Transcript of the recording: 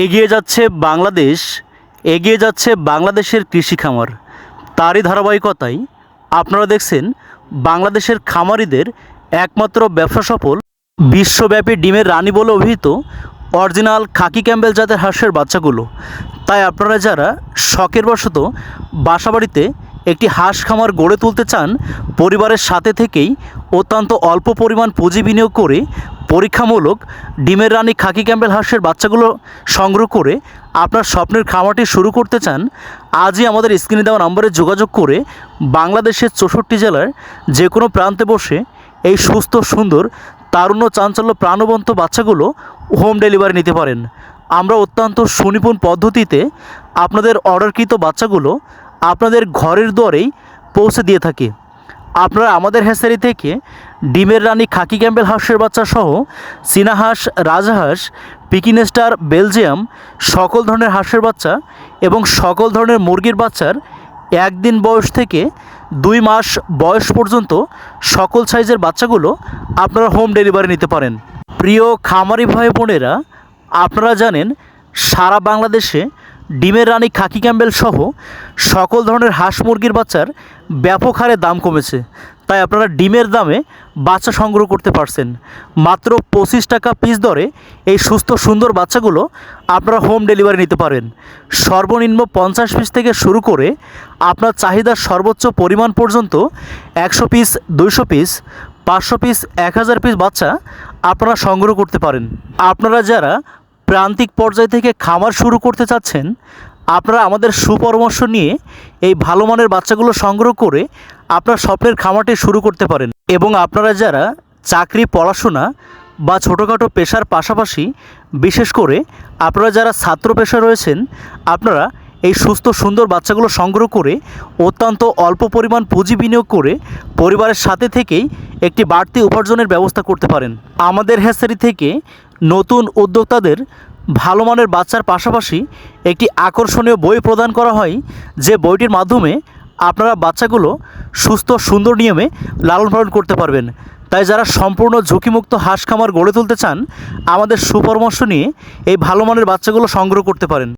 এগিয়ে যাচ্ছে বাংলাদেশ, এগিয়ে যাচ্ছে বাংলাদেশের কৃষি খামার। তারই ধারাবাহিকতায় আপনারা দেখছেন বাংলাদেশের খামারিদের একমাত্র ব্যবসা সফল, বিশ্বব্যাপী ডিমের রানী বলে অভিহিত অরিজিনাল খাকি ক্যাম্বেল জাতের হাঁসের বাচ্চাগুলো। তাই আপনারা যারা শখের বশত বাসাবাড়িতে একটি হাঁস খামার গড়ে তুলতে চান, পরিবারের সাথে থেকেই অত্যন্ত অল্প পরিমাণ পুঁজি বিনিয়োগ করে পরীক্ষামূলক ডিমের রানী খাকি ক্যাম্বেল হাঁসের বাচ্চাগুলো সংগ্রহ করে আপনার স্বপ্নের খামারটি শুরু করতে চান, আজই আমাদের স্ক্রিনে দেওয়া নম্বরে যোগাযোগ করে বাংলাদেশের 64 জেলার যে কোনো প্রান্তে বসে এই সুস্থ সুন্দর তারুণ্য চাঞ্চল্য প্রাণবন্ত বাচ্চাগুলো হোম ডেলিভারি নিতে পারেন। আমরা অত্যন্ত সুনিপুণ পদ্ধতিতে আপনাদের অর্ডারকৃত বাচ্চাগুলো আপনাদের ঘরের দুয়ারেই পৌঁছে দিয়ে থাকি। আপনারা আমাদের হ্যাচারি থেকে ডিমের রানী খাকি ক্যাম্বেল হাঁসের বাচ্চা সহ চীনা হাঁস, রাজহাঁস, পিকিং স্টার, বেলজিয়াম সকল ধরনের হাঁসের বাচ্চা এবং সকল ধরনের মুরগির বাচ্চার 1 দিন বয়স থেকে 2 মাস বয়স পর্যন্ত সকল সাইজের বাচ্চাগুলো আপনারা হোম ডেলিভারি নিতে পারেন। প্রিয় খামারি ভাই বোনেরা, আপনারা জানেন সারা বাংলাদেশে ডিমের রানী খাকি ক্যাম্বেল সহ সকল ধরনের হাঁস মুরগির বাচ্চার ব্যাপক হারে দাম কমেছে। তাই আপনারা ডিমের দামে বাচ্চা সংগ্রহ করতে পারছেন। মাত্র 25 টাকা পিস দরে এই সুস্থ সুন্দর বাচ্চাগুলো আপনারা হোম ডেলিভারি নিতে পারেন। সর্বনিম্ন 50 পিস থেকে শুরু করে আপনার চাহিদার সর্বোচ্চ পরিমাণ পর্যন্ত 100 পিস, 200 পিস, 500 পিস, 1000 পিস বাচ্চা আপনারা সংগ্রহ করতে পারেন। আপনারা যারা প্রান্তিক পর্যায় থেকে খামার শুরু করতে চাচ্ছেন, আপনারা আমাদের সুপরামর্শ নিয়ে এই ভালো মানের বাচ্চাগুলো সংগ্রহ করে আপনার স্বপ্নের খামারটি শুরু করতে পারেন। এবং আপনারা যারা চাকরি, পড়াশোনা বা ছোটোখাটো পেশার পাশাপাশি বিশেষ করে আপনারা যারা ছাত্র পেশা রয়েছেন, আপনারা এই সুস্থ সুন্দর বাচ্চাগুলো সংগ্রহ করে অত্যন্ত অল্প পরিমাণ পুঁজি বিনিয়োগ করে পরিবারের সাথে থেকেই একটি বাড়তি উপার্জনের ব্যবস্থা করতে পারেন। আমাদের হ্যাচারি থেকে নতুন উদ্যোক্তাদের ভালো মানের বাচ্চার পাশাপাশি একটি আকর্ষণীয় বই প্রদান করা হয়, যে বইটির মাধ্যমে আপনারা বাচ্চাগুলো সুস্থ সুন্দর নিয়মে লালন পালন করতে পারবেন। তাই যারা সম্পূর্ণ ঝুঁকিমুক্ত হাঁস খামার গড়ে তুলতে চান, আমাদের সুপরামর্শ নিয়ে এই ভালো মানের বাচ্চাগুলো সংগ্রহ করতে পারেন।